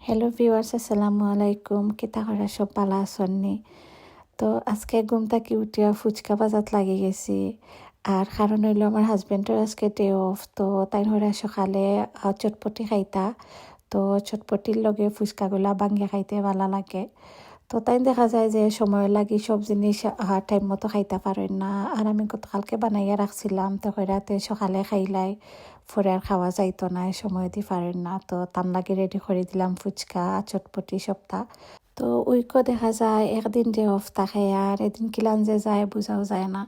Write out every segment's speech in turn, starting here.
Hello viewers, আসসালামু আলাইকুম। কিতা করা সব ভালো আছেননি? তো আজকে ঘুম থেকে উঠিয়া ফুচকা বাজাত লাগি গেছি। আর কারণ হইলো আমার হাজবেন্ডের আজকে ডে অফ, তো তাই হইরা সকালে চটপটি খাইতা। তো চটপটির লগে ফুচকাগুলা বাঙ্গি খাইতে ভালো লাগে। তো তাই দেখা যায় যে সময় লাগি সব জিনিস টাইম মতো খাইতে পারেন না। আর আমি গতকালকে বানাইয়া রাখছিলাম, তো হইরাতে সকালে খাইলাই, পরে আর খাওয়া যাইতো না, সময় দি পারেন না। তো তার লাগে রেডি করে দিলাম ফুচকা চটপটি সপ্তাহ। তো উইকও দেখা যায় একদিন যে অফ থাকে আর এদিন কিলান যে যায় বোঝাও যায় না।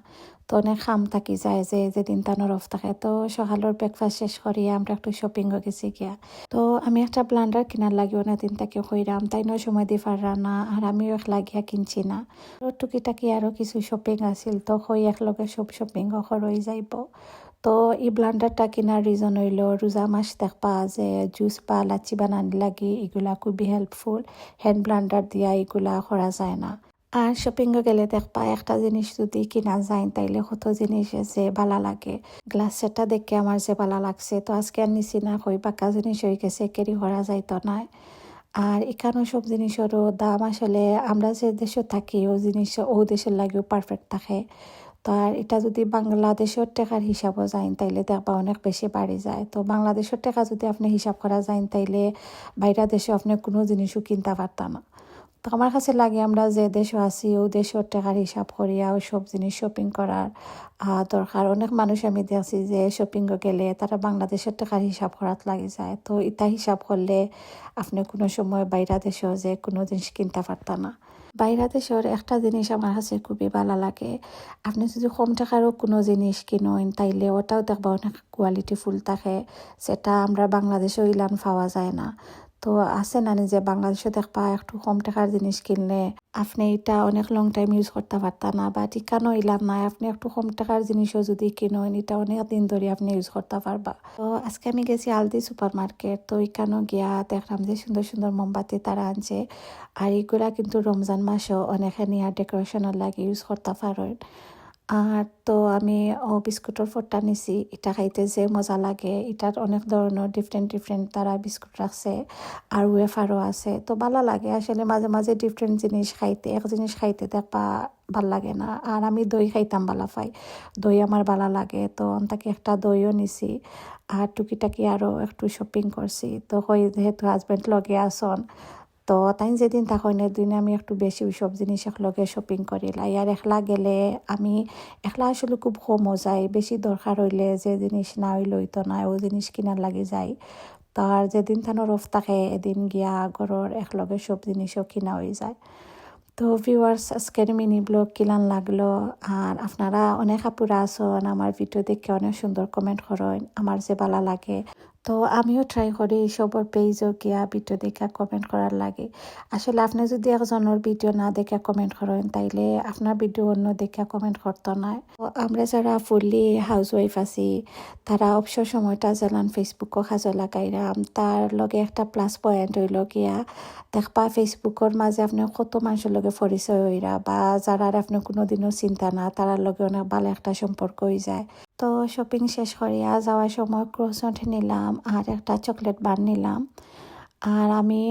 তো অনেক খাম থাকি যায় যে যেদিন তানোর অফ থাকে। তো সকালের ব্রেকফাস্ট শেষ করিয়া আমরা একটু শপিংও গেছি গিয়া। তো আমি একটা ব্লান্ডার কিনার লাগে অনেকদিন থেকে কইরাম, তাই নয় সময় দিয়ে পারা না, আর আমিও এক লাগিয়া কিনছি না। টুকিটাকি আরও কিছু শপিং আছিল, তো হই একলগে সব শপিংও হয়ে যাইব। তো এই ব্লান্ডারটা কেনার রিজন হইল রোজা মাস দেখবা যে জুস বা লাচ্ছি বানানি লাগি এগুলা খুবই হেল্পফুল। হ্যান্ড ব্লান্ডার দিয়া এগুলা করা যায় না। আর শপিংয়ে গেলে দেখবা একটা জিনিস যদি কিনা যায় তাইলে কত জিনিস যে ভালো লাগে। গ্লাস সেটটা দেখে আমার যে ভালো লাগছে, তো আজকে আর নিছি না, কই পাকা জিনিস হয়ে গেছে, ক্যারি করা যাইতো না। আর এখানেও সব জিনিসেরও দাম আসলে আমরা যে দেশে থাকি ও জিনিস ও দেশের লাগেও পারফেক্ট থাকে। তো আর এটা যদি বাংলাদেশের টাকার হিসাবও যায় তাইলে দেখবা অনেক বেশি বাড়ি যায়। তো বাংলাদেশের টাকা যদি আপনি হিসাব করা যায় তাইলে বাইরে দেশে আপনি কোনো জিনিসও কিনতে পারতাম না। তো আমার কাছে লাগে আমরা যে দেশে আছি ও দেশের টাকার হিসাব করিয়া ও সব জিনিস শপিং করার দরকার। অনেক মানুষ আমি দেখছি যে শপিংয়ে গেলে তারা বাংলাদেশের টাকার হিসাব করাত লাগে যায়। তো এটা হিসাব করলে আপনি কোনো সময় বাইরে দেশেও যে কোনো জিনিস কিনতে পারতাম না। বাইরে দেশের একটা জিনিস আমার কাছে খুবই ভালো লাগে, আপনি যদি কম টাকারও কোনো জিনিস কিনেন তাইলে ওটাও দেখবা অনেক কোয়ালিটিফুল থাকে, সেটা আমরা বাংলাদেশেও ইলান পাওয়া যায় না। তো আছে না যে বাংলাদেশে দেখবা একটু কম টাকার জিনিস কিনলে আপনি এটা অনেক লং টাইম ইউজ করতে পারতা না, বা টিকানো ইলাম নাই, আপনি একটু কম টাকার জিনিসও যদি কিনেন এটা অনেক দিন ধরে আপনি ইউজ করতে পারবা। তো আজকে আমি গেছি আলদি সুপার মার্কেট, তো এখানেও গিয়া দেখলাম যে সুন্দর সুন্দর মোমবাতি তারা আনছে। আর এগুলা কিন্তু রমজান মাসেও অনেকে নিয়ে ডেকোরেশনের লাগে ইউজ করতে পারেন। আর তো আমি বিস্কুটের ফোরটা নিছি, এটা খাইতে যে মজা লাগে। এটার অনেক ধরনের ডিফারেন্ট ডিফারেন্ট তারা বিস্কুট রাখছে, আর ওয়েফারও আছে। তো ভালো লাগে আসলে মাঝে মাঝে ডিফারেন্ট জিনিস খাইতে, এক জিনিস খাইতে দেখবা ভাল লাগে না। আর আমি দই খাইতাম ভালো পাই, দই আমার ভালো লাগে। তো তাকে একটা দইও নিছি। আর টুকিটাকি আরও একটু শপিং করছি। তো হই যেহেতু হাজব্যান্ড লগে আসন, তো তাই যেদিন তখন দিনে আমি একটু বেশি ওইসব জিনিস একলগে শপিং করি লাই। আর একলা গেলে আমি একলা আসলে খুব কমও যাই, বেশি দরকার হইলে যে জিনিস না হইলে হইতো না ও জিনিস কিনার লাগে যাই। তার যেদিন থানোর অফ থাকে এদিন গিয়া ঘরের একলগে সব জিনিসও কিনা হয়ে যায়। তো ভিউয়ার্স, আজকের মিনি ব্লগ কিলান লাগলো। আর আপনারা অনেক আপুরা আছেন আমার ভিডিও দেখে অনেক সুন্দর কমেন্ট করেন, আমার যে ভালো লাগে। তো আমিও ট্রাই করি সবর পেজও গিয়া ভিডিও দেখা কমেন্ট করার লাগে। আসলে আপনি যদি একজনের ভিডিও না দেখে কমেন্ট করেন তাইলে আপনার ভিডিও অন্য দেখে কমেন্ট করতো না। তো আমরা যারা ফুললি হাউস ওয়াইফ আছি তারা অবসর সময়টা জ্বালান ফেসবুকও কাজে লাগাইরাম। তার লগে একটা প্লাস পয়েন্ট হইল গিয়া দেখবা ফেসবুকের মাঝে আপনি কত মানুষের লগে পরিচয় হইরা, বা যারা আপনি কোনোদিনও চিন্তা না তারার লগে অনেক ভালো একটা সম্পর্ক হয়ে যায়। তো শপিং শেষ করিয়া যাওয়ার সময় ক্রোসেন্ট নিলাম আর একটা চকলেট বার নিলাম। আর আমি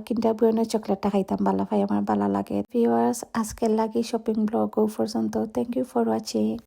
কিন্ডার বুয়েনের চকলেটটা খাইতাম ভালো পাই, আমার ভালো লাগে। ভিউয়ার্স, আজকের লাগি শপিং ব্লগ পর্যন্ত। Thank you for watching.